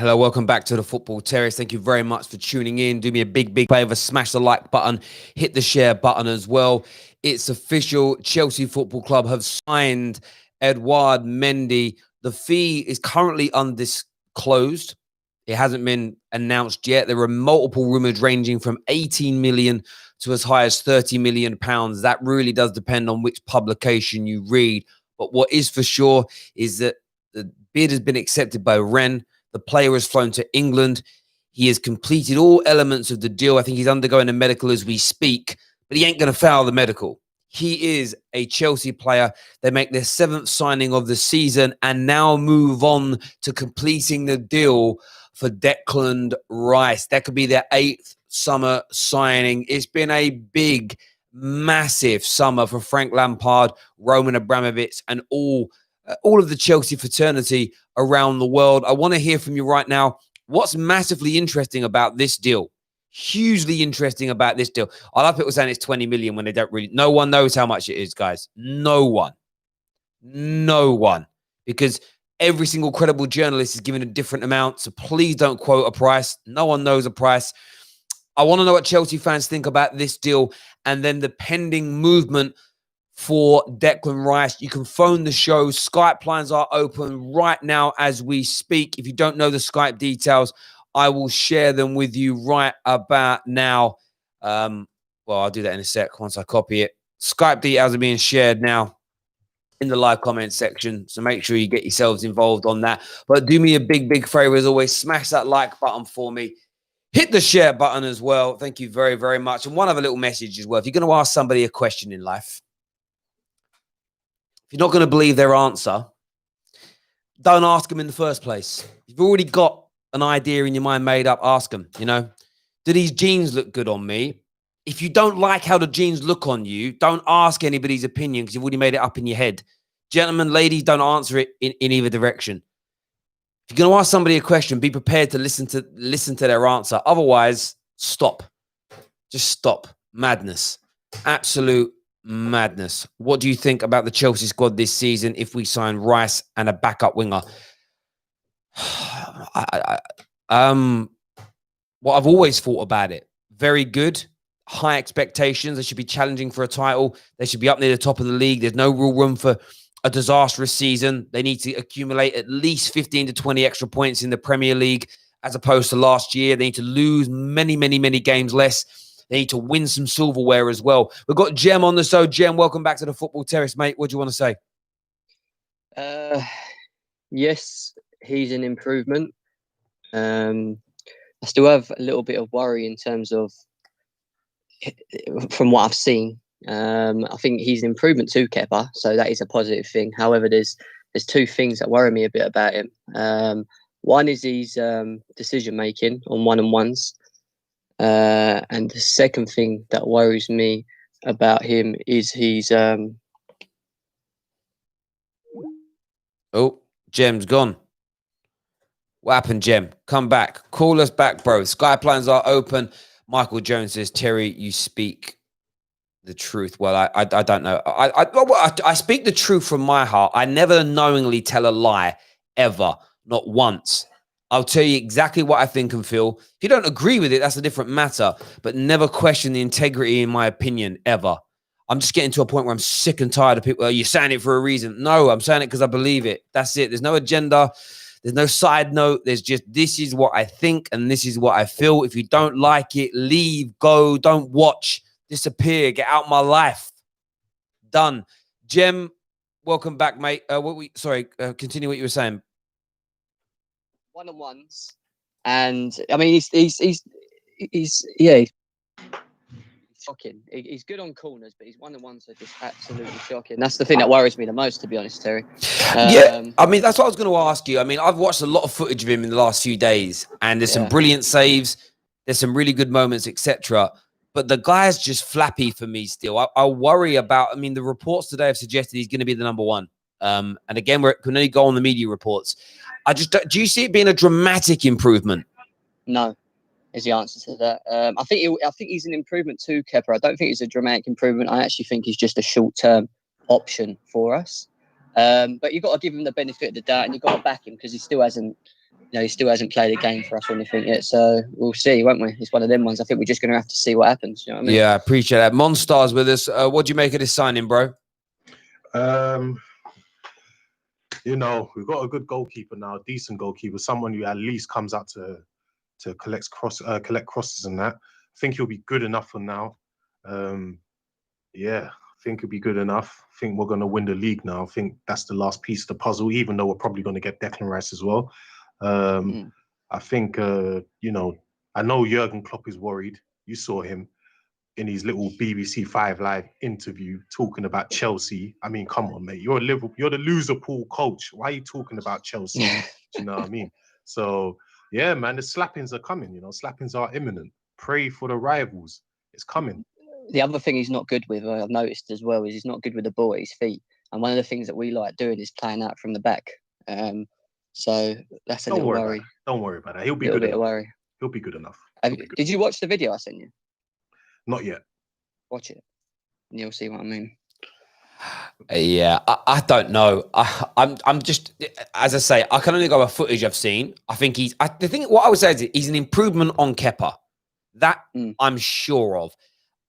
Hello, welcome back to the Football Terrace. Thank you very much for tuning in. Do me a big favor, smash the like button, hit the share button as well. It's official. Chelsea Football Club have signed Edouard Mendy. The fee is currently undisclosed. It hasn't been announced yet. There are multiple rumours ranging from 18 million to as high as 30 million pounds. That really does depend on which publication you read. But what is for sure is that the bid has been accepted by Rennes. The player has flown to England. He has completed all elements of the deal. I think he's undergoing a medical as we speak, but he ain't going to fail the medical. He is a Chelsea player. They make their 7th signing of the season and now move on to completing the deal for Declan Rice. That could be their 8th summer signing. It's been a big, massive summer for Frank Lampard, Roman Abramovich, and all of the Chelsea fraternity around the world. I want to hear from you right now. What's massively interesting about this deal? Hugely interesting about this deal. I love people saying it's 20 million when they don't really. No one knows how much it is, guys. No one. Because every single credible journalist is giving a different amount. So please don't quote a price. No one knows a price. I want to know what Chelsea fans think about this deal and then the pending movement for Declan Rice. You can phone the show. Skype lines are open right now as we speak. If you don't know the Skype details, I will share them with you right about now. Well, I'll do that in a sec once I copy it. Skype details are being shared now in the live comment section, so make sure you get yourselves involved on that. But do me a big favor as always. Smash that like button for me. Hit the share button as well. Thank you very much. And one other little message as well. If you're going to ask somebody a question in life, if you're not going to believe their answer, don't ask them in the first place. You've already got an idea in your mind made up, ask them, do these jeans look good on me? If you don't like how the jeans look on you, don't ask anybody's opinion because you've already made it up in your head. Gentlemen, ladies, don't answer it in either direction. If you're going to ask somebody a question, be prepared to listen to their answer. Otherwise, stop. Just stop. Madness. Absolute madness. What do you think about the Chelsea squad this season if we sign Rice and a backup winger? What I've always thought about it, very good, high expectations. They should be challenging for a title. They should be up near the top of the league. There's no real room for a disastrous season. They need to accumulate at least 15 to 20 extra points in the Premier League as opposed to last year. They need to lose many games less. They need to win some silverware as well. We've got Jem on the show. Jem, welcome back to the Football Terrace, mate. What do you want to say? Yes, he's an improvement. I still have a little bit of worry in terms of, from what I've seen. I think he's an improvement to Kepa, so that is a positive thing. However, there's 2 things that worry me a bit about him. One is his decision making on one-on-ones. And the second thing that worries me about him is his... Oh, Jem's gone. What happened, Jem? Come back. Call us back, bro. Skype lines are open. Michael Jones says, Terry, you speak the truth. Well, I don't know. I speak the truth from my heart. I never knowingly tell a lie, ever. Not once. I'll tell you exactly what I think and feel. If you don't agree with it, that's a different matter. But never question the integrity in my opinion, ever. I'm just getting to a point where I'm sick and tired of people. You're saying it for a reason. No, I'm saying it because I believe it. That's it. There's no agenda. There's no side note. There's just, this is what I think and this is what I feel. If you don't like it, leave, go, don't watch, disappear, get out my life. Done. Jem, welcome back, mate. Continue what you were saying. One-on-ones, and I mean he's shocking. He's good on corners, but his one-on-ones are just absolutely shocking. That's the thing that worries me the most, to be honest, Terry. Yeah, I mean that's what I was going to ask you. I mean, I've watched a lot of footage of him in the last few days, and there's some brilliant saves, there's some really good moments, etc. But the guy's just flappy for me still. I worry about. I mean, the reports today have suggested he's going to be the number 1. And again, we can only go on the media reports. Do you see it being a dramatic improvement? No, is the answer to that. I think he's an improvement to Kepa. I don't think it's a dramatic improvement. I actually think he's just a short-term option for us. But you've got to give him the benefit of the doubt, and you've got to back him because he still hasn't he still hasn't played a game for us or anything yet. So we'll see, won't we? It's one of them ones. I think we're just going to have to see what happens. You know what I mean? Yeah, I appreciate that. Monstar's with us. What do you make of this signing, bro? We've got a good goalkeeper now, decent goalkeeper, someone who at least comes out to collect crosses and that. I think he'll be good enough for now. I think he'll be good enough. I think we're going to win the league now. I think that's the last piece of the puzzle, even though we're probably going to get Declan Rice as well. I think, I know Jurgen Klopp is worried. You saw him in his little BBC 5 Live interview talking about Chelsea. I mean, come on, mate. You're the loser pool coach. Why are you talking about Chelsea? Do you know what I mean? So, yeah, man, the slappings are coming. Slappings are imminent. Pray for the rivals. It's coming. The other thing he's not good with, I've noticed as well, is he's not good with the ball at his feet. And one of the things that we like doing is playing out from the back. So that's a little worry. Don't worry about that. He'll be good enough. Worry. He'll be good enough. Did you watch the video I sent you? Not yet. Watch it, and you'll see what I mean. Yeah, I don't know. I'm just, as I say, I can only go by footage I've seen. I think what I would say is he's an improvement on Kepa. That I'm sure of.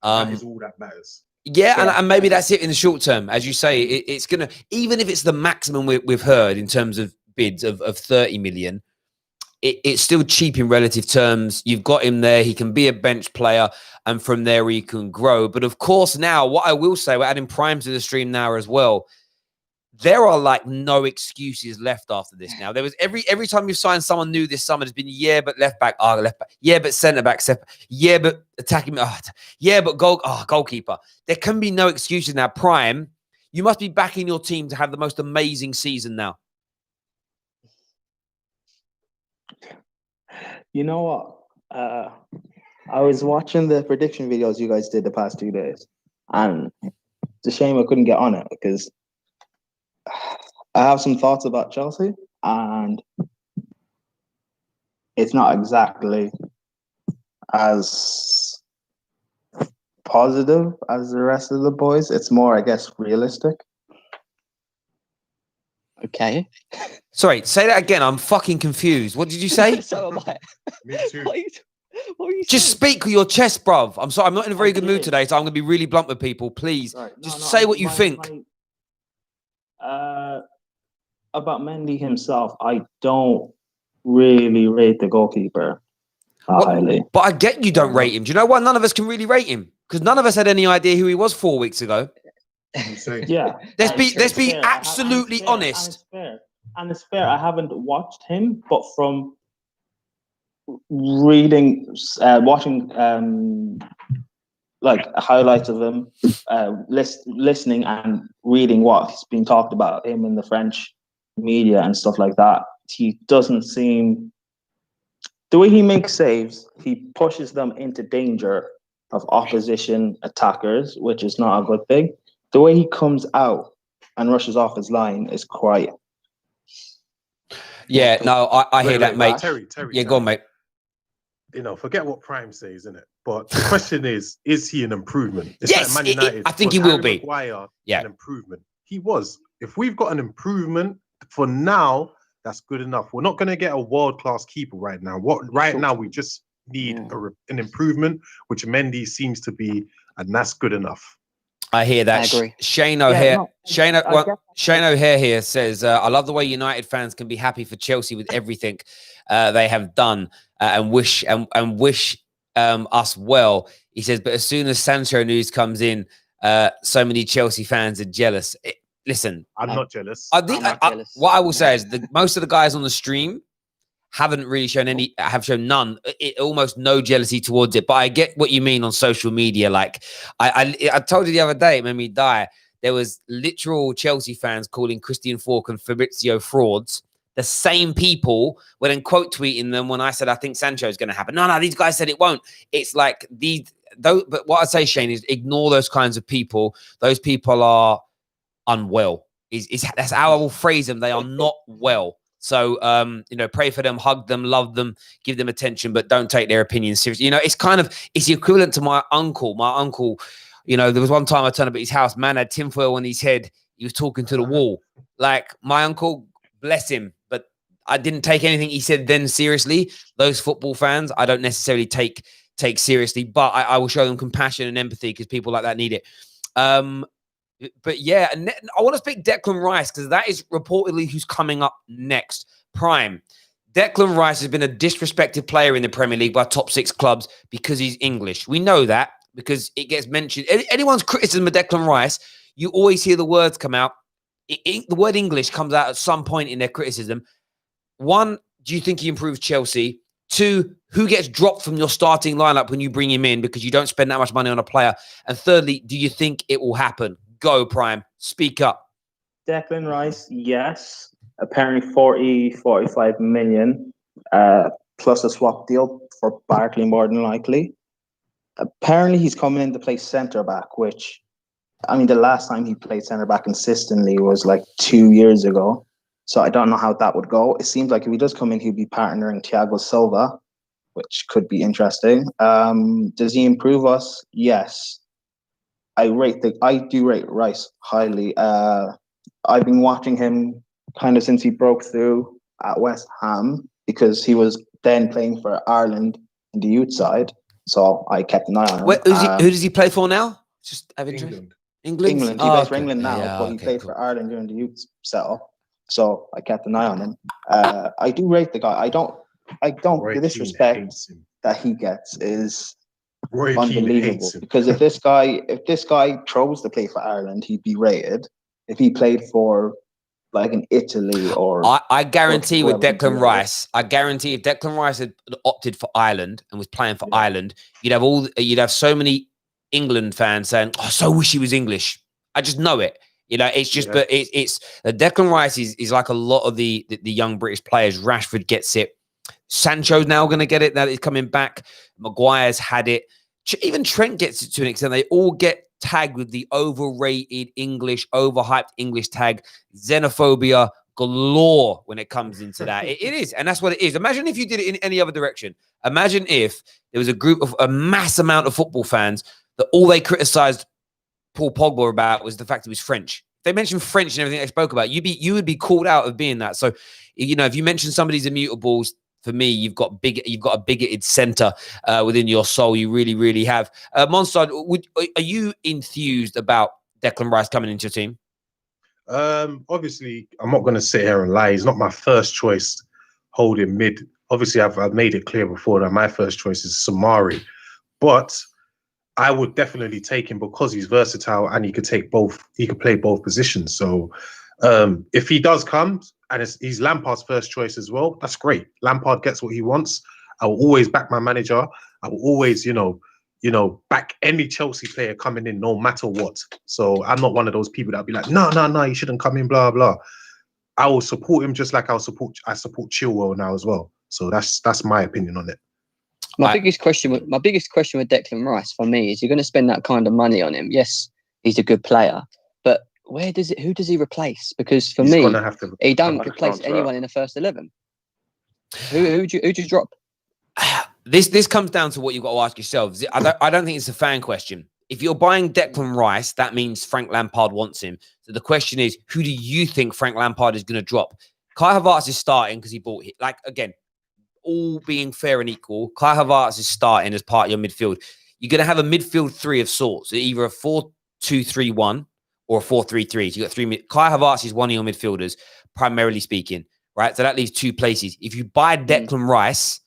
That is all that matters. Yeah, and maybe that's it in the short term. As you say, it's going to, even if it's the maximum we've heard in terms of bids of 30 million, it's still cheap in relative terms. You've got him there. He can be a bench player, and from there he can grow. But of course, now, what I will say, we're adding Prime to the stream now as well. There are like no excuses left after this now. There was every time you've signed someone new this summer, there's been, but left back, left back. Yeah, but centre back, yeah, but attacking, yeah, but goalkeeper. There can be no excuses now. Prime, you must be backing your team to have the most amazing season now. You know what? I was watching the prediction videos you guys did the past 2 days, and it's a shame I couldn't get on it because I have some thoughts about Chelsea, and it's not exactly as positive as the rest of the boys. It's more, I guess, realistic. Okay. Sorry, say that again. I'm fucking confused. What did you say? So am I. Me too. What are you Just saying? speak with your chest, bruv. I'm sorry. I'm not in a very good mood today, so I'm going to be really blunt with people. Please, say what you think. About Mendy himself, I don't really rate the goalkeeper highly. But I get you don't rate him. Do you know why none of us can really rate him? Because none of us had any idea who he was 4 weeks ago. Yeah. Let's be absolutely honest. And it's fair. I haven't watched him, but from reading, watching like highlights of him, listening and reading what's been talked about him in the French media and stuff like that, he doesn't seem, the way he makes saves, he pushes them into danger of opposition attackers, which is not a good thing. The way he comes out and rushes off his line is quite. Yeah, no, I hear that, mate. Terry, yeah, go on, mate. Forget what Prime says, isn't it? But the question is he an improvement? It's yes, like Man United. I think he will be. Maguire, an improvement. He was. If we've got an improvement for now, that's good enough. We're not going to get a world-class keeper right now. Now we just need an improvement, which Mendy seems to be, and that's good enough. I hear that. I agree. Shane O'Hare. Shane O'Hare here says, "I love the way United fans can be happy for Chelsea with everything they have done and wish us well." He says, "But as soon as Sancho news comes in, so many Chelsea fans are jealous." Listen, I'm not jealous. What I will say is most of the guys on the stream haven't really have shown none, almost no jealousy towards it. But I get what you mean on social media. Like I told you the other day, it made me die. There was literal Chelsea fans calling Christian Falk and Fabrizio frauds. The same people were then quote tweeting them when I said I think Sancho is going to happen. No, these guys said it won't. It's like but what I say, Shane, is ignore those kinds of people. Those people are unwell. That's how I will phrase them. They are not well. So, pray for them, hug them, love them, give them attention, but don't take their opinions seriously. It's the equivalent to my uncle. My uncle, there was one time I turned up at his house, man had tinfoil on his head. He was talking to the wall. Like my uncle, bless him, but I didn't take anything he said then seriously. Those football fans, I don't necessarily take seriously, but I will show them compassion and empathy because people like that need it. But yeah, I want to speak Declan Rice because that is reportedly who's coming up next. Prime. Declan Rice has been a disrespected player in the Premier League by top 6 clubs because he's English. We know that because it gets mentioned. Anyone's criticism of Declan Rice, you always hear the words come out. The word English comes out at some point in their criticism. 1, do you think he improves Chelsea? 2, who gets dropped from your starting lineup when you bring him in because you don't spend that much money on a player? And thirdly, do you think it will happen? Go, Prime. Speak up. Declan Rice, yes. Apparently 45 million plus a swap deal for Barkley, more than likely. Apparently he's coming in to play centre-back, which, I mean, the last time he played centre-back consistently was like 2 years ago. So I don't know how that would go. It seems like if he does come in, he'll be partnering Thiago Silva, which could be interesting. Does he improve us? Yes. I do rate Rice highly. I've been watching him kind of since he broke through at West Ham because he was then playing for Ireland in the youth side. So I kept an eye on him. Who does he play for now? Just have interest. England. He plays for England now, but he played for Ireland during the youth setup. So I kept an eye on him. I do rate the guy. I don't. The disrespect that he gets is unbelievable. Because if this guy chose to play for Ireland, he'd be rated. If he played for like in Italy or I guarantee with Declan Rice, I guarantee if Declan Rice had opted for Ireland and was playing for Ireland, you'd have so many England fans saying, "Oh, I so wish he was English." I just know it. It's just, but it's Declan Rice is like a lot of the young British players. Rashford gets it. Sancho's now going to get it. Now that he's coming back. Maguire's had it. Even Trent gets it to an extent. They all get tagged with the overrated English, overhyped English tag. Xenophobia galore when it comes into that. It is. And that's what it is. Imagine if you did it in any other direction. Imagine if there was a mass amount of football fans that all they criticized Paul Pogba about was the fact he was French. If they mentioned French and everything they spoke about, you would be called out of being that. So, if you mention somebody's immutables, for me, you've got a bigoted center within your soul. You really, really have. Monster, are you enthused about Declan Rice coming into your team? Obviously, I'm not going to sit here and lie. He's not my first choice holding mid. Obviously, I've made it clear before that my first choice is Samari, but I would definitely take him because he's versatile and he could play both positions. So if he does come and he's Lampard's first choice as well, that's great. Lampard gets what he wants. I will always back my manager. I will always, back any Chelsea player coming in, no matter what. So I'm not one of those people that'll be like, no, you shouldn't come in, blah, blah. I will support him just like I support Chilwell now as well. So that's my opinion on it. My biggest question with Declan Rice for me is you're going to spend that kind of money on him. Yes, he's a good player, but who does he replace? Because for me, he don't replace anyone in the first 11. Who'd you drop? This comes down to what you've got to ask yourselves. I don't think it's a fan question. If you're buying Declan Rice, that means Frank Lampard wants him. So the question is, who do you think Frank Lampard is going to drop? Kai Havertz is starting because he bought it. Like, again, all being fair and equal, Kai Havertz is starting as part of your midfield. You're going to have a midfield 3 of sorts, either a 4-2-3-1 or a 4-3-3. So you got 3. Kai Havertz is one of your midfielders, primarily speaking, right? So that leaves 2 places. If you buy Declan Rice,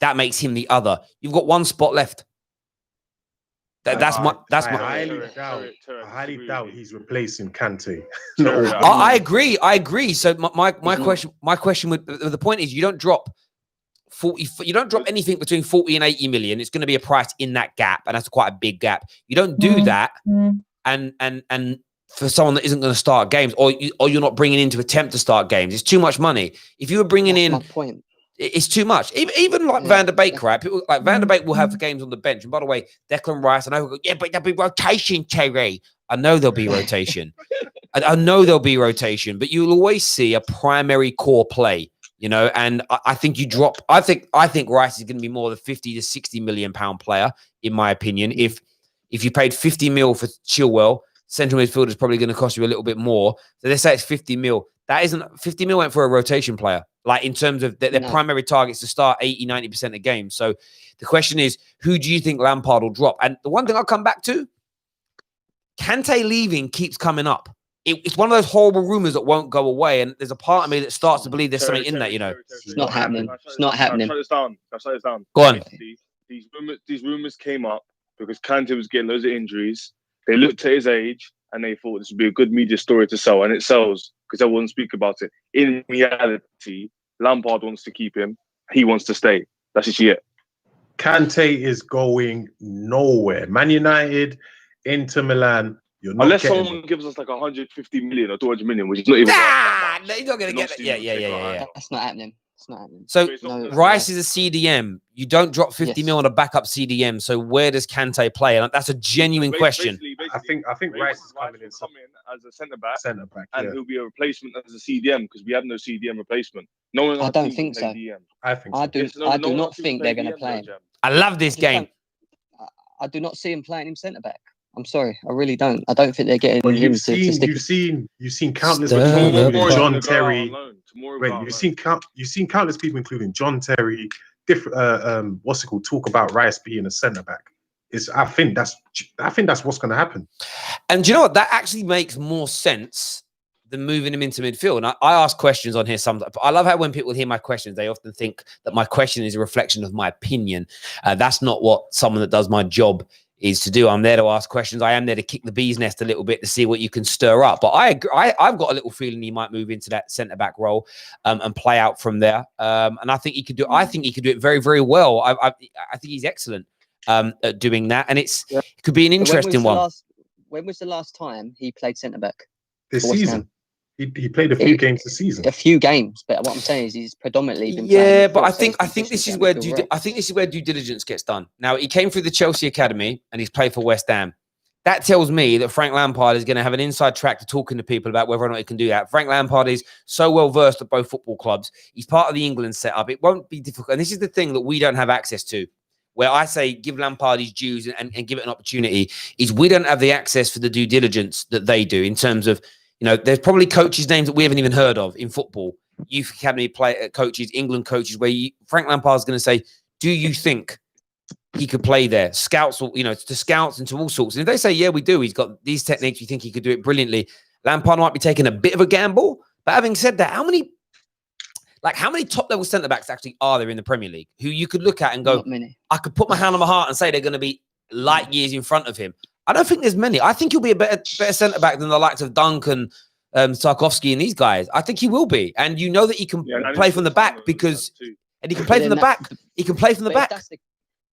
that makes him the other. You've got 1 spot left. I highly doubt he's replacing Kante. I agree. So my question would, the point is, you don't drop 40. You don't drop anything between 40 and 80 million. It's going to be a price in that gap, and that's quite a big gap. You don't do that, and for someone that isn't going to start games, or you're not bringing in to attempt to start games. It's too much money. If you were bringing in, it's too much. Even like Van der Beek, right? People like Van der Beek will have games on the bench. And by the way, Declan Rice, I know, but there'll be rotation, Terry. I know there'll be rotation. I know there'll be rotation, but you'll always see a primary core play. And I think you drop. I think Rice is going to be more the 50 to 60 million pound player, in my opinion. If you paid 50 mil for Chilwell, central midfielder is probably going to cost you a little bit more. So let's say it's 50 mil. That isn't 50 mil went for a rotation player. Like in terms of their primary targets to start 80, 90% of games. So the question is, who do you think Lampard will drop? And the one thing I'll come back to, Kante leaving keeps coming up. It's one of those horrible rumors that won't go away. And there's a part of me that starts to believe there's something in that, you know. It's not happening. It's not happening. I'll shut this down. Go on. These rumors came up because Kante was getting loads of injuries. They looked at his age and they thought this would be a good media story to sell. And it sells because everyone speak about it. In reality, Lampard wants to keep him. He wants to stay. That's just it. Kante is going nowhere. Man United, Inter Milan. Unless someone gives us like 150 million or 200 million, which is not even. No, you're not going to get that. Yeah. That's not happening. It's not happening. So Rice is a CDM. You don't drop 50 mil on a backup CDM. So where does Kante play? And that's a genuine question. I think Rice is coming in as a centre back, and he'll be a replacement as a CDM because we have no CDM replacement. No one. I don't think so. I think I do not think they're going to play him. I love this game. I do not see him playing him centre back. I'm sorry, I really don't. I don't think they're getting him to stick. You've seen countless people, including John Terry. You've seen countless people, including John Terry. Different, talk about Rice being a centre back. I think that's what's going to happen. And do you know what? That actually makes more sense than moving him into midfield. And I ask questions on here sometimes. I love how when people hear my questions, they often think that my question is a reflection of my opinion. That's not what someone that does my job is to do. I'm there to ask questions. I am there to kick the bee's nest a little bit to see what you can stir up. But I agree. I've got a little feeling he might move into that centre back role and play out from there. And I think he could do. I think he could do it very, very well. I think he's excellent at doing that, and it could be an interesting one. When was the last time he played centre back? This season. He played a few games this season. A few games, but what I'm saying is he's predominantly been playing. But I think this is where due diligence gets done. Now he came through the Chelsea academy and he's played for West Ham. That tells me that Frank Lampard is going to have an inside track to talking to people about whether or not he can do that. Frank Lampard is so well versed at both football clubs. He's part of the England setup. It won't be difficult. And this is the thing that we don't have access to. Where I say give Lampard his dues and give it an opportunity, is we don't have the access for the due diligence that they do in terms of. You know, there's probably coaches' names that we haven't even heard of in football. Youth academy coaches, England coaches, where Frank Lampard's going to say, "Do you think he could play there?" Scouts, to scouts and to all sorts. And if they say, "Yeah, we do. He's got these techniques. We think he could do it brilliantly." Lampard might be taking a bit of a gamble. But having said that, how many top-level centre backs actually are there in the Premier League who you could look at and go, "I could put my hand on my heart and say they're going to be light years in front of him"? I don't think there's many. I think he'll be a better centre-back than the likes of Duncan, Tarkovsky and these guys. I think he will be. And you know that he can play from the back because... And he can play from the back. He can play from the back.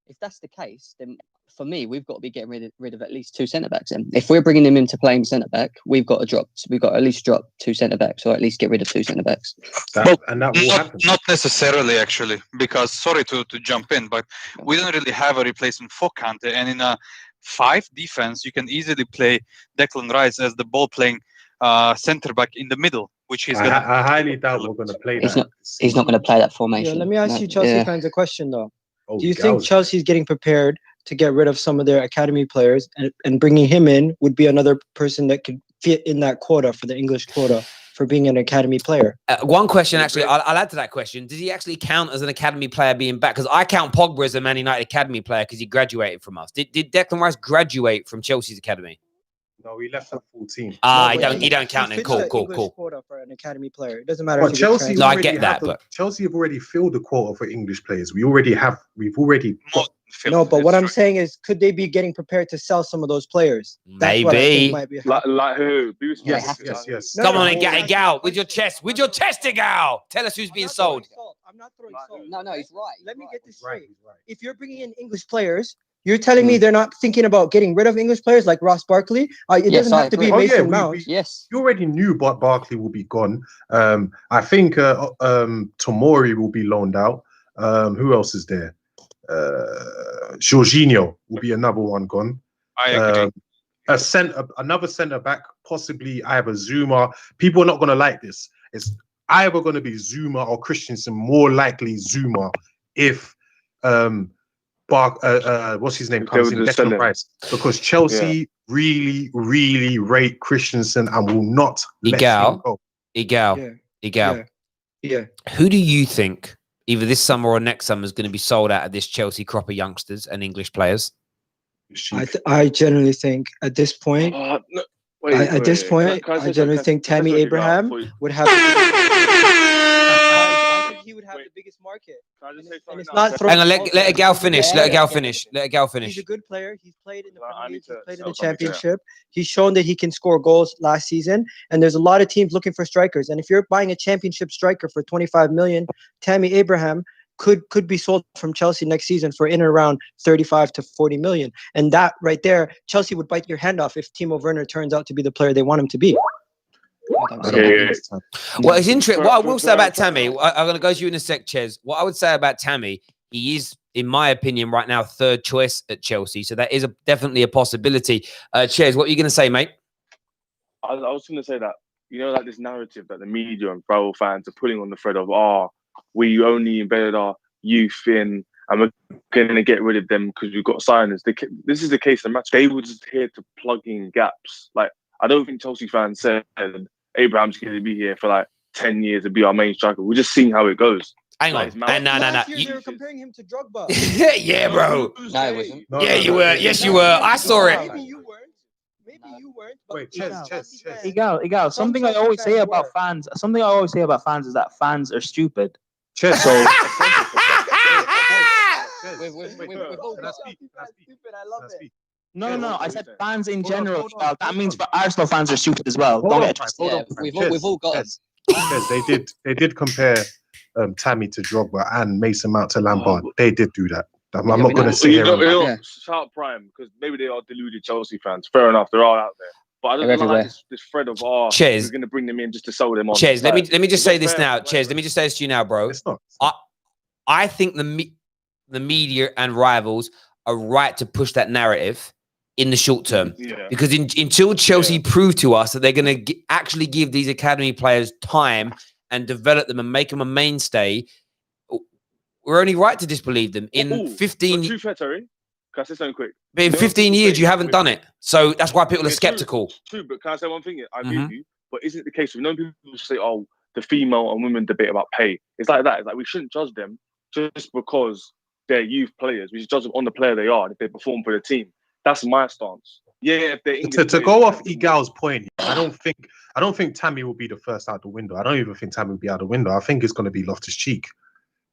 If that's the case, then for me, we've got to be getting rid of at least two centre-backs then. If we're bringing him into playing centre-back, we've got to at least drop two centre-backs or at least get rid of two centre-backs. Not necessarily, actually, because, sorry to jump in, but we don't really have a replacement for Kante. And in a 5 defense, you can easily play Declan Rice as the ball-playing centre back in the middle, which he's going to. I highly doubt we're going to play that. He's not going to play that formation. Yeah, let me ask you Chelsea fans a question though. Do you think Chelsea's getting prepared to get rid of some of their academy players and bringing him in would be another person that could fit in that quota for the English quota for being an academy player? One question, actually, I'll add to that question. Does he actually count as an academy player being back? Because I count Pogba as a Man United academy player because he graduated from us. Did Declan Rice graduate from Chelsea's academy? No, he left at 14. You don't count then. Cool. Quota for an academy player. It doesn't matter. But Chelsea, I get that. But Chelsea have already filled the quota for English players. We've already. No, but what I'm saying is, could they be getting prepared to sell some of those players? Maybe. Like who? Yes. Come on, Gal, with your chest, Gal. Tell us who's being sold. I'm not throwing salt. No, he's right. Let me get this straight. If you're bringing in English players, you're telling me they're not thinking about getting rid of English players like Ross Barkley? It doesn't have to be Mason Mount. Yes. You already knew Barkley will be gone. I think Tomori will be loaned out. Who else is there? Jorginho will be another one gone. I agree. Another centre back, possibly either Zuma. People are not going to like this. It's either going to be Zuma or Christensen. More likely Zuma if what's his name comes in, Declan Rice, because Chelsea really, really rate Christensen and will not let him go. Egal. Yeah. Who do you think either this summer or next summer is going to be sold out of this Chelsea crop of youngsters and English players? I generally think at this point, No, I generally think Tammy Abraham would have. I think he would have the biggest market. Can I just say And it's something not now? Hang on, let a gal finish. Let a gal finish. Let a gal He's a finish. good player. He's played in the I Premier need League. to He's played in sell the something here. Championship. He's shown that he can score goals last season. And there's a lot of teams looking for strikers. And if you're buying a Championship striker for 25 million, Tammy Abraham could be sold from Chelsea next season for in and around 35 to 40 million. And that right there, Chelsea would bite your hand off if Timo Werner turns out to be the player they want him to be. Okay. Well, it's interesting. What I will say about Tammy, I'm going to go to you in a sec, Ches. What I would say about Tammy, he is, in my opinion, right now, third choice at Chelsea. So that is definitely a possibility. Ches, what are you going to say, mate? I was going to say that, like this narrative that the media and Bravo fans are pulling on the thread of, we only embedded our youth in and we're going to get rid of them because we've got signings. This is the case of the match. They were just here to plug in gaps. Like, I don't think Chelsea fans said Abraham's going to be here for like 10 years to be our main striker. We're just seeing how it goes. Hang on. No. Last year they were comparing him to Drogba. Yeah, bro. No, it wasn't. Yeah, you were. Yes, you were. I saw it. Maybe you weren't. But Wait, Ches. Igal, something I always say about fans. Something I always say about fans is that fans are stupid. Ches. So No. I said fans in general. Well, that means for Arsenal fans are stupid as well. Don't get twisted. We've all got them. Yes, they did compare Tammy to Drogba and Mason Mount to Lampard. They did do that. I'm not going to sit here. Shout out Prime, because maybe they are deluded Chelsea fans. Fair enough, they're all out there. But I don't like this thread of Ches, we're going to bring them in just to sell them on. Ches, let me just say this now. Ches, let me just say this to you now, bro. It's not. I think the media and rivals are right to push that narrative in the short term, because until Chelsea prove to us that they're going to actually give these academy players time and develop them and make them a mainstay, we're only right to disbelieve them. In 15 years, can I say something quick? But in 15 years, you haven't done it, so that's why people are skeptical. True, but can I say one thing? I agree with you, but isn't it the case? We know people say, "Oh, the female and women debate about pay." It's like that. It's like we shouldn't judge them just because they're youth players. We should judge them on the player they are and if they perform for the team. That's my stance. Yeah, if they're English to go off Igal's point, I don't think Tammy will be the first out the window. I don't even think Tammy will be out the window. I think it's going to be Loftus-Cheek.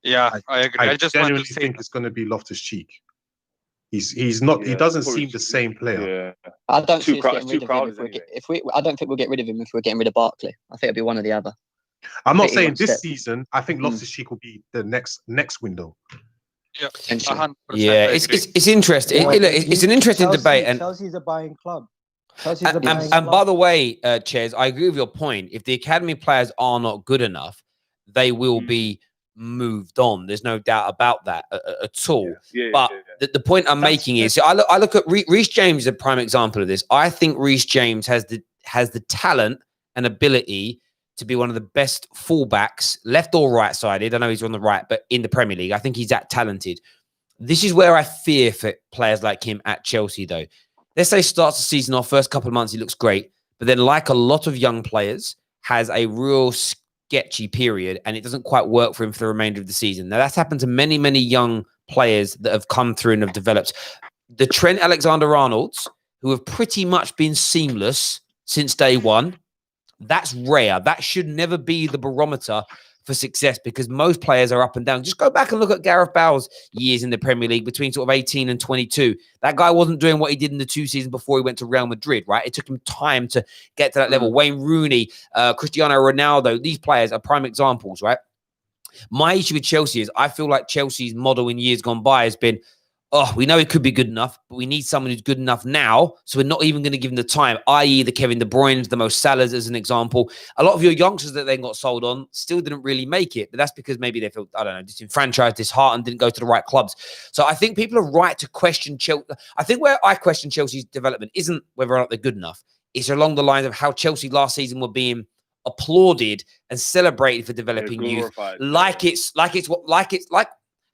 Yeah, I agree. I just genuinely think it's going to be Loftus-Cheek. He's not. He doesn't seem the same player. Yeah. I don't see us getting rid of him. I don't think we'll get rid of him if we're getting rid of Barkley. I think it'll be one or the other. I'm not saying this season. I think Loftus-Cheek will be the next window. Yeah, it's interesting. It's an interesting debate. And Chelsea's a buying club. And by the way, Ches, I agree with your point. If the academy players are not good enough, they will be moved on. There's no doubt about that at all. But the point I'm making is, I look at Reece James is a prime example of this. I think Reece James has the talent and ability to be one of the best fullbacks, left or right-sided. I know he's on the right, but in the Premier League, I think he's that talented. This is where I fear for players like him at Chelsea, though. Let's say starts the season off, first couple of months, he looks great. But then, like a lot of young players, has a real sketchy period, and it doesn't quite work for him for the remainder of the season. Now, that's happened to many, many young players that have come through and have developed. The Trent Alexander-Arnolds, who have pretty much been seamless since day one, that's rare. That should never be the barometer for success, because most players are up and down. Just go back and look at Gareth Bale's years in the Premier League between sort of 18 and 22. That guy wasn't doing what he did in the 2 seasons before he went to Real Madrid, right? It took him time to get to that level. Wayne Rooney, Cristiano Ronaldo, these players are prime examples, right? My issue with Chelsea is I feel like Chelsea's model in years gone by has been, we know it could be good enough, but we need someone who's good enough now. So we're not even going to give them the time, i.e. the Kevin De Bruyne's, the Mo Salah's as an example. A lot of your youngsters that then got sold on still didn't really make it, but that's because maybe they feel, I don't know, disenfranchised, disheartened, didn't go to the right clubs. So I think people are right to question Chelsea. I think where I question Chelsea's development isn't whether or not they're good enough. It's along the lines of how Chelsea last season were being applauded and celebrated for developing youth.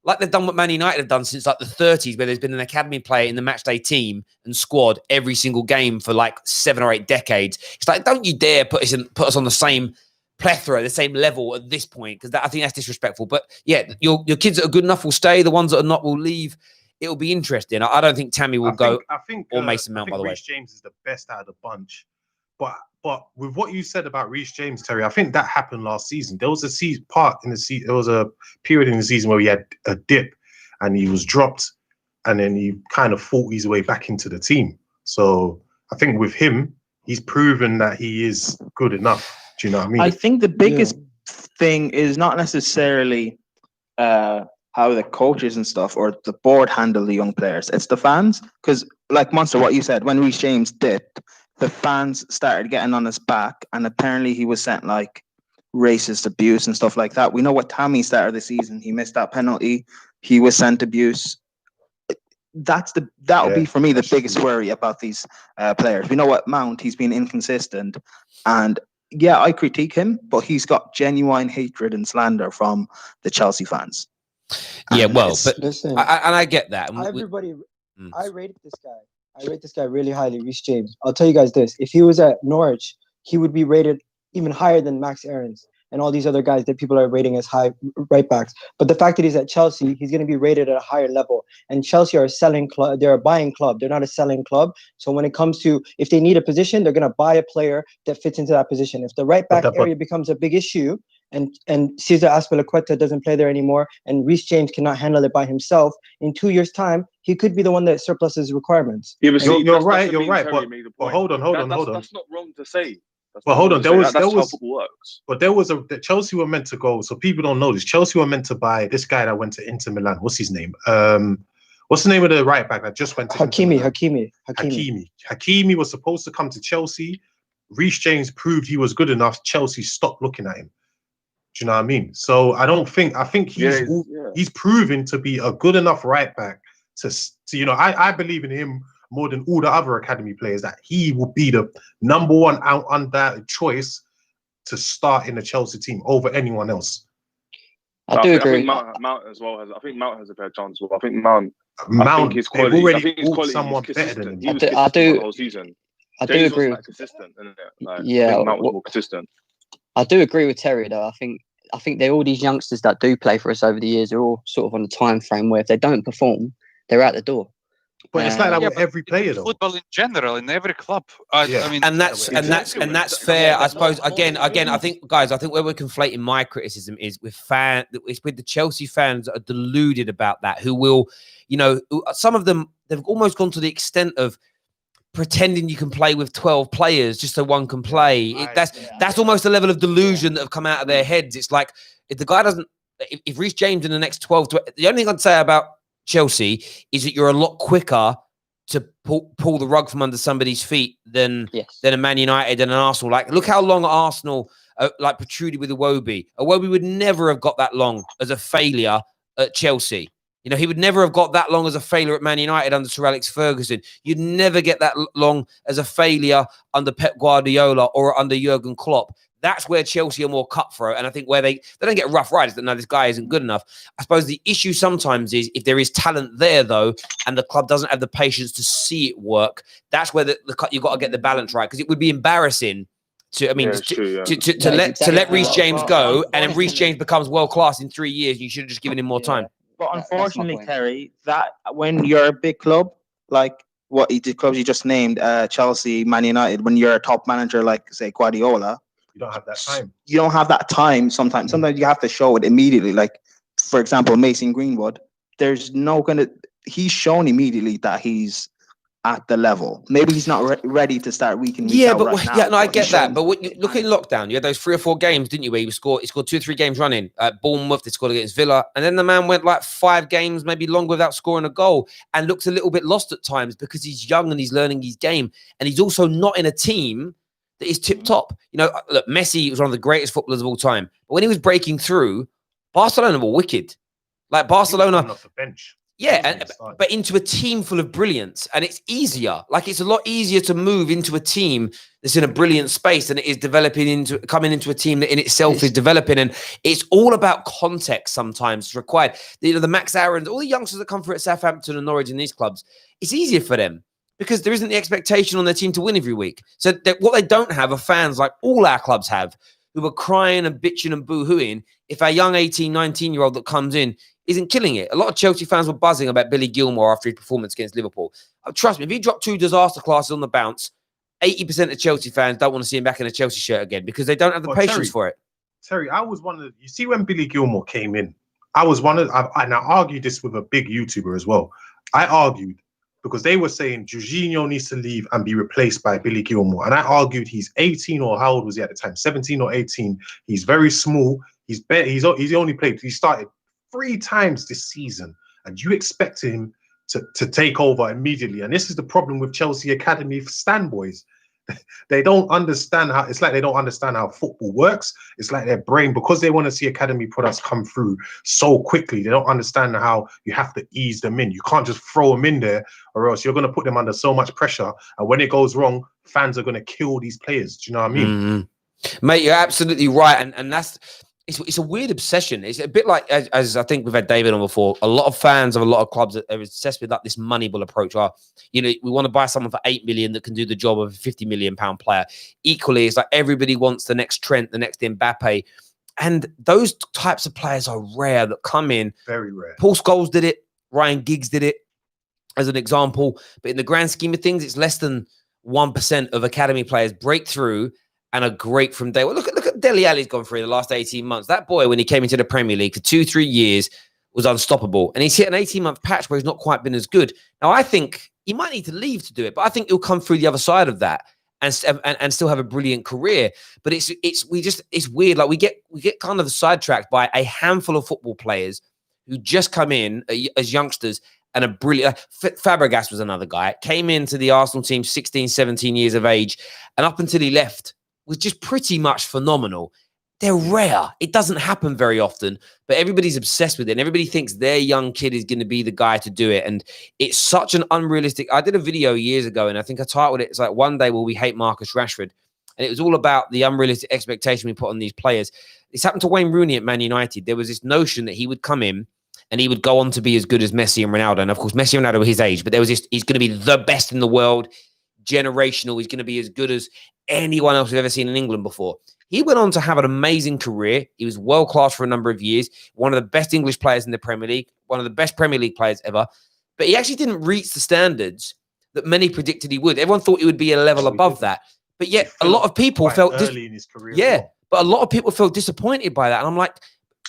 Like they've done what Man United have done since like the 30s, where there's been an academy player in the matchday team and squad every single game for like 7 or 8 decades. It's like, don't you dare put us on the same plethora, the same level at this point, because I think that's disrespectful. But yeah, your kids that are good enough will stay. The ones that are not will leave. It'll be interesting. I don't think Tammy will go. I think or Mason Mount, by the way. Reece James is the best out of the bunch. But with what you said about Reece James, Terry, I think that happened last season. There was there was a period in the season where he had a dip and he was dropped, and then he kind of fought his way back into the team. So I think with him, he's proven that he is good enough. Do you know what I mean? I think the biggest thing is not necessarily how the coaches and stuff or the board handle the young players. It's the fans. Because, like Monster, what you said, when Reece James dipped, the fans started getting on his back, and apparently he was sent like racist abuse and stuff like that. We know what Tammy started the season. He missed that penalty. He was sent abuse. That'll be for me the biggest worry about these players. We know what Mount, he's been inconsistent, and yeah, I critique him, but he's got genuine hatred and slander from the Chelsea fans. Yeah, And well, but Listen, I get that. everybody, I rate this guy. I rate this guy really highly, Reece James. I'll tell you guys this: if he was at Norwich, he would be rated even higher than Max Aarons and all these other guys that people are rating as high right backs. But the fact that he's at Chelsea, he's going to be rated at a higher level. And Chelsea are a selling club. They're a buying club. They're not a selling club. So when it comes to, if they need a position, they're going to buy a player that fits into that position. If the right back area becomes a big issue and Cesar Azpilicueta doesn't play there anymore and Reece James cannot handle it by himself, in 2 years' time, he could be the one that surpluses requirements. Yeah, but see, you're right. But Hold on. That's not wrong to say. But hold on, that's how football works. But the Chelsea were meant to go. So people don't know this. Chelsea were meant to buy this guy that went to Inter Milan. What's his name? What's the name of the right back that just went to Hakimi. Hakimi was supposed to come to Chelsea. Reece James proved he was good enough. Chelsea stopped looking at him. Do you know what I mean? So I think he's proven to be a good enough right back to I believe in him more than all the other academy players, that he will be the number one undoubted choice to start in the Chelsea team over anyone else. I do agree. I think Mount as well has a fair chance as well. I think Mount I think his they've quality. already I think his bought quality someone is better than consistent. him. He was consistent the whole season. I do James agree. wasn't that consistent, isn't it? I Yeah, think Mount was more consistent. I do agree with Terry though. I think they're all these youngsters that do play for us over the years are all sort of on a time frame where if they don't perform, they're out the door. But it's like that with every player, though. Football in general, in every club. I mean, and that's fair. I suppose again, I think, guys, where we're conflating my criticism is with it's with the Chelsea fans that are deluded about that, who will, some of them, they've almost gone to the extent of pretending you can play with 12 players just so one can play. That's almost a level of delusion that have come out of their heads. It's like, if the guy doesn't, if Reece James in the next 12, the only thing I'd say about Chelsea is that you're a lot quicker to pull the rug from under somebody's feet than a Man United and an Arsenal. Like, look how long Arsenal protruded with Iwobi. Iwobi would never have got that long as a failure at Chelsea. He would never have got that long as a failure at Man United under Sir Alex Ferguson. You'd never get that long as a failure under Pep Guardiola or under Jurgen Klopp. That's where Chelsea are more cutthroat. And I think where they don't get rough riders that, no, this guy isn't good enough. I suppose the issue sometimes is if there is talent there, though, and the club doesn't have the patience to see it work, that's where you've got to get the balance right. Because it would be embarrassing to let Reece James go, and then Reece James becomes world-class in 3 years. You should have just given him more time. But unfortunately, Terry, that when you're a big club, like the clubs you just named, Chelsea, Man United, when you're a top manager like, say, Guardiola, you don't have that time. You don't have that time sometimes. Sometimes you have to show it immediately. Like, for example, Mason Greenwood, he's shown immediately that he's at the level. Maybe he's not ready to start week in, week out right now. I get that. But look in lockdown, you had those 3 or 4 games, didn't you, where he scored 2 or 3 games running. At Bournemouth, they scored against Villa. And then the man went like 5 games, maybe longer, without scoring a goal, and looks a little bit lost at times because he's young and he's learning his game. And he's also not in a team that is tip top. Look, Messi was one of the greatest footballers of all time. But when he was breaking through, Barcelona were wicked. Like Barcelona off the bench. Yeah, but into a team full of brilliance, and it's easier. Like, it's a lot easier to move into a team that's in a brilliant space than it is coming into a team that in itself is developing. And it's all about context. Sometimes required. The Max Aarons, all the youngsters that come through at Southampton and Norwich in these clubs, it's easier for them because there isn't the expectation on their team to win every week. So what they don't have are fans like all our clubs have, who are crying and bitching and boo-hooing if our young 18, 19-year-old that comes in isn't killing it. A lot of Chelsea fans were buzzing about Billy Gilmore after his performance against Liverpool. Trust me, if he dropped 2 disaster classes on the bounce, 80% of Chelsea fans don't want to see him back in a Chelsea shirt again because they don't have the patience for it. Terry, I was one of you see when Billy Gilmore came in, I was one of, and I argued this with a big YouTuber as well. I argued because they were saying Jorginho needs to leave and be replaced by Billy Gilmore. And I argued he's 18 or how old was he at the time? 17 or 18. He's very small. He started 3 times this season. And you expected him to take over immediately. And this is the problem with Chelsea Academy standboys. They don't understand how they don't understand how football works. It's like their brain, because they want to see academy products come through so quickly, they don't understand how you have to ease them in. You can't just throw them in there, or else you're going to put them under so much pressure. And when it goes wrong, fans are going to kill these players. Do you know what I mean? Mm-hmm. Mate, you're absolutely right. And that's it's a weird obsession. It's a bit like, as I think we've had David on before, a lot of fans of a lot of clubs are obsessed with like this Moneyball approach. We want to buy someone for 8 million that can do the job of a 50 million pound player. Equally, it's like everybody wants the next Trent, the next Mbappe. And those types of players are rare that come in. Very rare. Paul Scholes did it. Ryan Giggs did it as an example. But in the grand scheme of things, it's less than 1% of academy players break through and are great from day one. Look at Dele Alli's gone through the last 18 months. That boy, when he came into the Premier League for 2-3 years, was unstoppable. And he's hit an 18-month patch where he's not quite been as good. Now, I think he might need to leave to do it, but I think he'll come through the other side of that and still have a brilliant career. But it's weird. Like we get kind of sidetracked by a handful of football players who just come in as youngsters and are brilliant. Fabregas was another guy. Came into the Arsenal team 16, 17 years of age, and up until he left, was just pretty much phenomenal. They're rare. It doesn't happen very often, but everybody's obsessed with it. And everybody thinks their young kid is going to be the guy to do it. And it's such an unrealistic. I did a video years ago, and I think I titled it, it's like, one day will we hate Marcus Rashford? And it was all about the unrealistic expectation we put on these players. This happened to Wayne Rooney at Man United. There was this notion that he would come in and he would go on to be as good as Messi and Ronaldo. And of course, Messi and Ronaldo were his age, but there was this, he's going to be the best in the world, generational. He's going to be as good as anyone else we've ever seen in England before. He went on to have an amazing career. He was world-class for a number of years, one of the best English players in the Premier League, one of the best Premier League players ever. But he actually didn't reach the standards that many predicted he would. Everyone thought he would be a level above that. But yet a lot of people felt early in his career. Yeah, but a lot of people felt disappointed by that. And I'm like,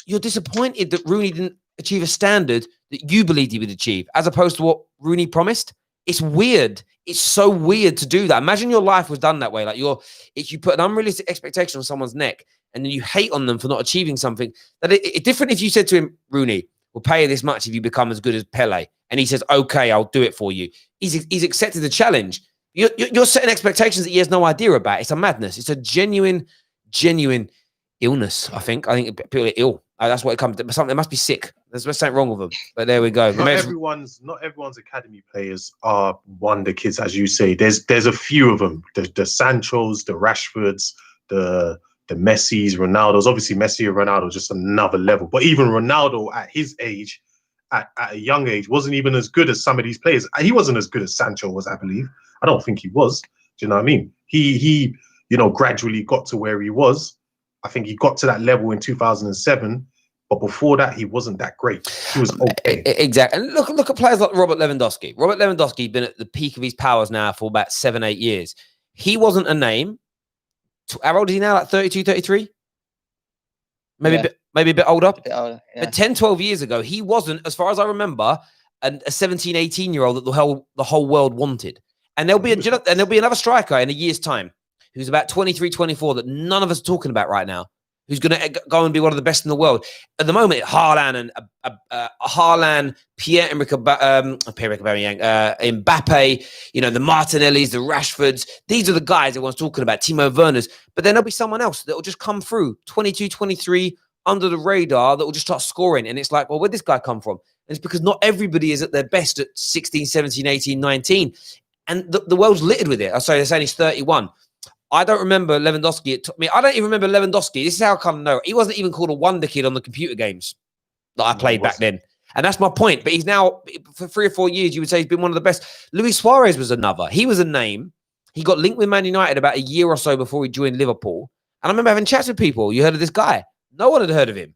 you're disappointed that Rooney didn't achieve a standard that you believed he would achieve, as opposed to what Rooney promised. It's weird. It's so weird to do that. Imagine your life was done that way. Like if you put an unrealistic expectation on someone's neck and then you hate on them for not achieving something, that it's different if you said to him, Rooney, we'll pay you this much if you become as good as Pele. And he says, okay, I'll do it for you. He's accepted the challenge. You're setting expectations that he has no idea about. It's a madness. It's a genuine illness, I think. I think people are ill. That's what it comes to. Something, they must be sick. There's something wrong with them. But there we go. Not everyone's academy players are wonder kids, as you say. There's a few of them. The Sanchos, the Rashfords, the Messis, Ronaldos. Obviously, Messi and Ronaldo just another level. But even Ronaldo at his age, at a young age, wasn't even as good as some of these players. He wasn't as good as Sancho was, I believe. I don't think he was. Do you know what I mean? He gradually got to where he was. I think he got to that level in 2007, but before that, he wasn't that great. He was okay. Exactly. And look at players like Robert Lewandowski. Robert Lewandowski has been at the peak of his powers now for about 7-8 years. He wasn't a name. How old is he now? Like 32, 33? Maybe a bit older. Yeah. But 10, 12 years ago, he wasn't, as far as I remember, a 17, 18-year-old that the whole world wanted. And there'll be another striker in a year's time who's about 23, 24 that none of us are talking about right now, who's going to go and be one of the best in the world. At the moment, Haaland and Pierre-Emerick Aubameyang, Mbappe, the Martinellis, the Rashfords. These are the guys everyone's talking about, Timo Werners. But then there'll be someone else that will just come through, 22, 23, under the radar, that will just start scoring. And it's like, well, where'd this guy come from? And it's because not everybody is at their best at 16, 17, 18, 19. And the world's littered with it. I'm sorry, they're saying he's 31. I don't remember Lewandowski. I don't even remember Lewandowski. This is how I kind of know. He wasn't even called a wonder kid on the computer games that I played back then. And that's my point. But he's now, for 3 or 4 years, you would say he's been one of the best. Luis Suarez was another. He was a name. He got linked with Man United about a year or so before he joined Liverpool. And I remember having chats with people. You heard of this guy? No one had heard of him.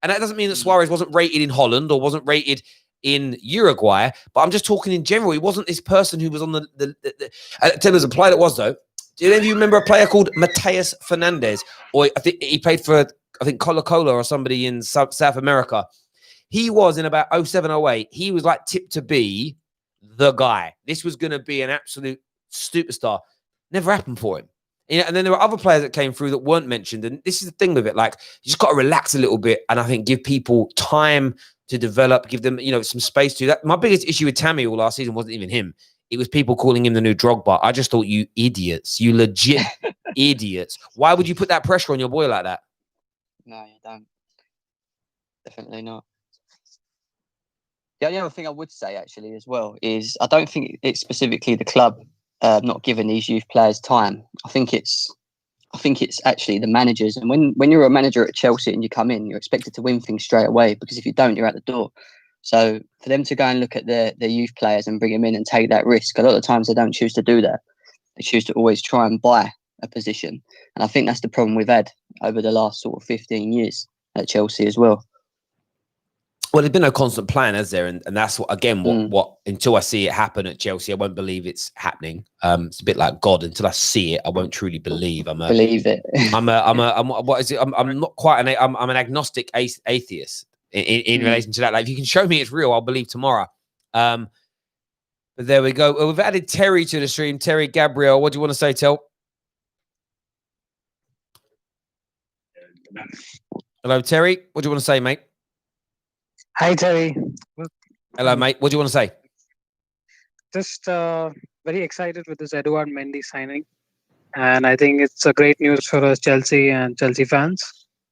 And that doesn't mean that Suarez wasn't rated in Holland or wasn't rated in Uruguay, but I'm just talking in general. He wasn't this person who was on the tell us a player that was, though. Do any of you remember a player called Mateus Fernandez? Or I think he played for, Coca-Cola or somebody in South America. He was in about 07, 08. He was like tipped to be the guy. This was going to be an absolute superstar. Never happened for him. And then there were other players that came through that weren't mentioned. And this is the thing with it. Like, you just got to relax a little bit. And I think give people time to develop, give them, some space to that. My biggest issue with Tammy all last season wasn't even him. It was people calling him the new Drogba. I just thought, you idiots, you legit idiots. Why would you put that pressure on your boy like that? No, you don't. Definitely not. The only other thing I would say, actually, as well, is I don't think it's specifically the club not giving these youth players time. I think it's actually the managers. And when you're a manager at Chelsea and you come in, you're expected to win things straight away, because if you don't, you're out the door. So for them to go and look at their youth players and bring them in and take that risk, a lot of times they don't choose to do that. They choose to always try and buy a position. And I think that's the problem we've had over the last sort of 15 years at Chelsea as well. Well, there's been no constant plan, has there? And that's what, again, what until I see it happen at Chelsea, I won't believe it's happening. It's a bit like God. Until I see it, I won't truly believe. Believe it. I'm what is it? I'm not quite I'm an agnostic atheist in relation to that. Like, if you can show me it's real, I'll believe tomorrow. But there we go. Well, we've added Terry to the stream. Terry Gabriel, what do you want to say, Tel? Hello, Terry. What do you want to say, mate? Hi, Terry. Hello, mate. What do you want to say? Just very excited with this Edouard Mendy signing. And I think it's a great news for us Chelsea and Chelsea fans.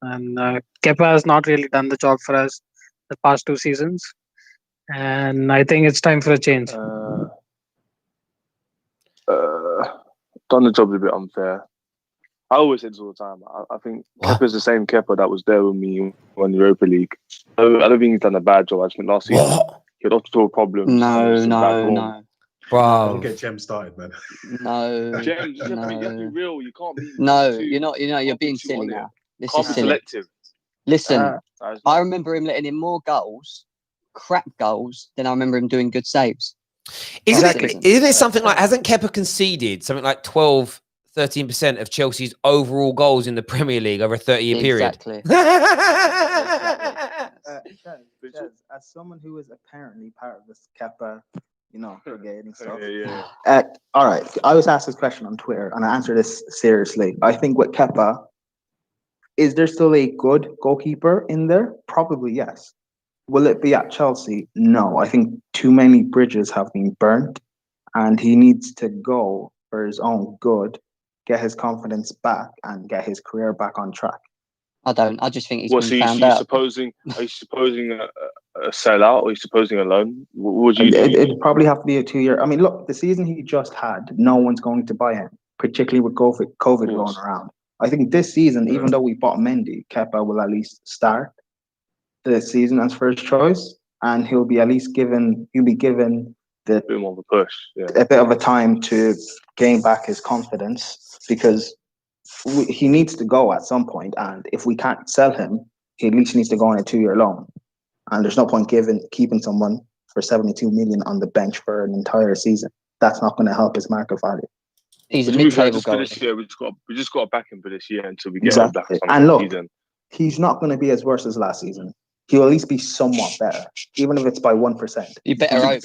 And Kepa has not really done the job for us the past 2 seasons. And I think it's time for a change. Done the job a bit unfair. I always say this all the time. I think Kepa's the same Kepa that was there with me on the Europa League. I don't think he's done a bad job. I just think last season he had off-to-all problems. No. Bro. Don't get Jem started, man. No. Jem, you have to be real. You can't be. No, you're not. You're being silly now. This is silly. Selective. Listen, I remember him letting in more goals, crap goals, than I remember him doing good saves. Isn't it something like, hasn't Kepa conceded something like 13% of Chelsea's overall goals in the Premier League over a 30-year period? Exactly. As someone who is apparently part of this Kepa, brigade and stuff. Yeah. All right. I was asked this question on Twitter, and I answered this seriously. I think with Kepa, is there still a good goalkeeper in there? Probably yes. Will it be at Chelsea? No. I think too many bridges have been burnt, and he needs to go for his own good, get his confidence back, and get his career back on track. I don't. I just think he's been found out. Are you supposing a sellout, or are you supposing a loan? What would you do? It'd probably have to be a 2-year. I mean, look, the season he just had, no one's going to buy him, particularly with COVID going around. I think this season, even though we bought Mendy, Kepa will at least start the season as first choice, and he'll be given the A bit more of a push, a bit of a time to gain back his confidence, because he needs to go at some point, and if we can't sell him, he at least needs to go on a 2-year loan. And there's no point keeping someone for 72 million on the bench for an entire season. That's not going to help his market value. He's a mid-table goal. This year, we just got to back him for this year until we get him back. And look, he's not going to be as worse as last season. He'll at least be somewhat better, even if it's by 1%. You better hope.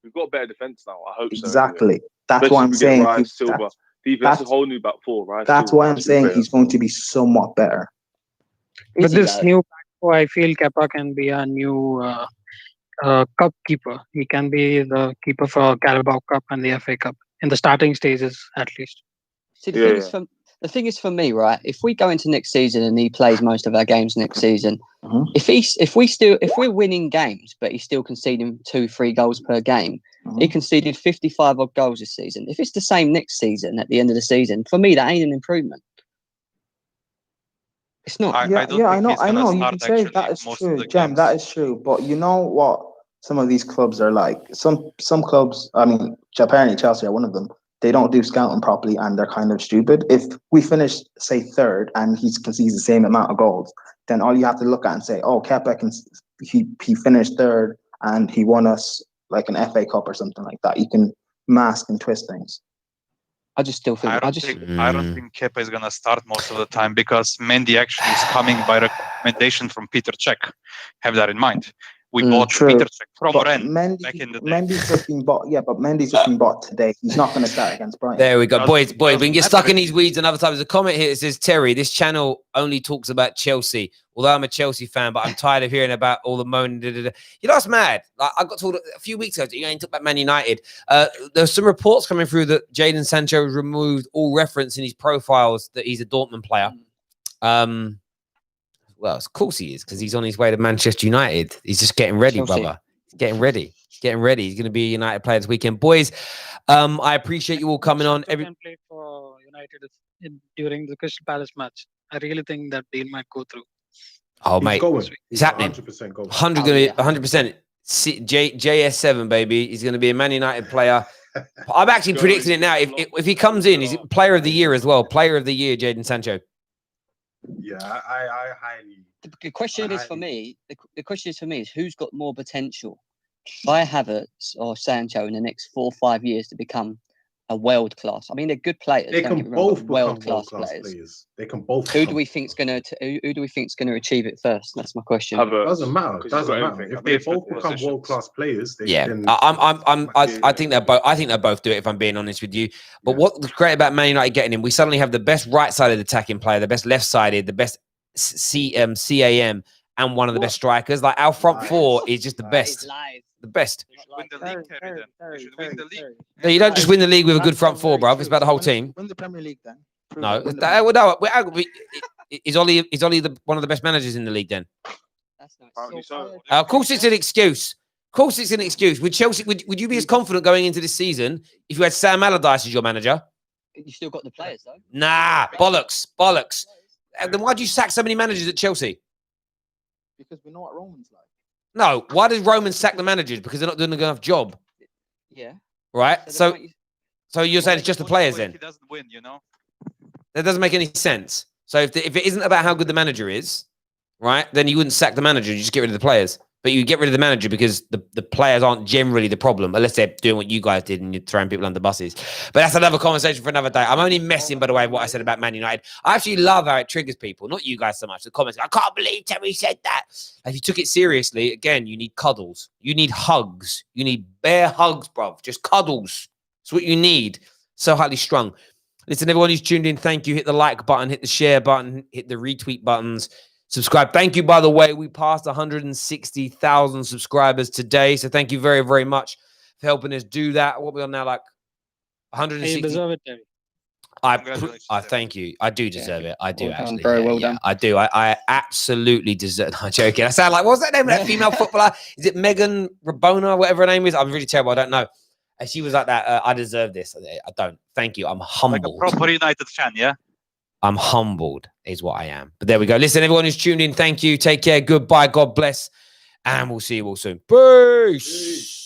We've got better defense now. I hope so. Exactly. That's why I'm saying that's a whole new back four, right? That's why I'm saying he's going to be somewhat better. With this new back four, I feel Kepa can be a new cup keeper. He can be the keeper for Carabao Cup and the FA Cup in the starting stages, at least. See, the thing is for me, right? If we go into next season and he plays most of our games next season, if we're winning games, but he's still conceding 2-3 goals per game, he conceded 55 odd goals this season. If it's the same next season at the end of the season, for me that ain't an improvement. It's not. I know. You can say that is true, Jem. That is true. But you know what? Some of these clubs are like. Some clubs. I mean, apparently Chelsea are one of them. they don't do scouting properly and they're kind of stupid. If we finish, say, third and he concedes the same amount of goals, then all you have to look at and say, oh, Kepa he finished third and he won us like an FA Cup or something like that. You can mask and twist things. I just still think I don't think Kepa is gonna start most of the time because Mendy actually is coming by recommendation from Peter Cech. Have that in mind. We bought Peter Cech from Rennes back in the day. Mendy's just been bought. Yeah, but Mendy's just been bought today. He's not going to start against Brighton. There we go, boys. We can get stuck in these weeds another time. There's a comment here that says, Terry, this channel only talks about Chelsea. Although I'm a Chelsea fan, but I'm tired of hearing about all the moaning. You know what's mad? Like, I got told a few weeks ago, you ain't talking about Man United. There's some reports coming through that Jadon Sancho removed all reference in his profiles that he's a Dortmund player. Well, of course he is, because he's on his way to Manchester United. He's just getting ready, Chelsea. brother. He's getting ready. He's getting ready. He's going to be a United player this weekend. Boys, I appreciate you all coming on. Can play for United during the Crystal Palace match. I really think that deal might go through. Oh, mate. It's happening. 100% going. 100%. JS7, baby. He's going to be a Man United player. I'm actually predicting it now. If he comes in, he's player of the year as well. Player of the year, Jadon Sancho. Yeah, I highly. The question is for me. The question is for me is who's got more potential, Kai Havertz or Sancho in the next 4 or 5 years to become a world class? I mean, they're good players. They can both become world class players. They can both. Who do we think's going to achieve it first? That's my question. Doesn't matter. Doesn't matter. If they both become world class players, they can. I think they'll both. I think they'll both do it. If I'm being honest with you. But what's great about Man United getting him, we suddenly have the best right-sided attacking player, the best left-sided, the best CAM, and one of the best strikers. Like our front four is just the best. The best. You should win the league, Terry, then. You should win the league. No, you don't just win the league with a good front four, bro. It's about the whole team. Win the Premier League then. No, is Ollie one of the best managers in the league then? That's not Of course it's an excuse. Of course it's an excuse. Would Chelsea, would you be as confident going into this season if you had Sam Allardyce as your manager? You still got the players though. Nah, bollocks. Then why do you sack so many managers at Chelsea? Because we know what Roman's like. No, why does Roman sack the managers? Because they're not doing a good enough job. Yeah. Right? So you're saying it's just the players then? He doesn't win, you know? That doesn't make any sense. So if it isn't about how good the manager is, right, then you wouldn't sack the manager. You just get rid of the players. But you get rid of the manager because the players aren't generally the problem, unless they're doing what you guys did and you're throwing people under buses. But that's another conversation for another day. I'm only messing, by the way, what I said about Man United. I actually love how it triggers people, not you guys so much. The comments, I can't believe Terry said that. If you took it seriously, again, you need cuddles. You need hugs. You need bare hugs, bruv. Just cuddles. That's what you need. So highly strung. Listen, everyone who's tuned in, thank you. Hit the like button, hit the share button, hit the retweet buttons. Subscribe. Thank you, by the way. We passed 160,000 subscribers today. So thank you very, very much for helping us do that. What are we on now? Like 160. You deserve it, Terry. I thank you. I do deserve it. I do actually. Very well done. I do. I absolutely deserve. I'm joking. I sound like, what's that name of that female footballer? Is it Megan Rabona, whatever her name is? I'm really terrible. I don't know. And she was like that. I deserve this. I don't. Thank you. I'm humbled. Like a proper United fan, yeah? I'm humbled is what I am. But there we go. Listen, everyone who's tuned in, thank you. Take care. Goodbye. God bless. And we'll see you all soon. Peace.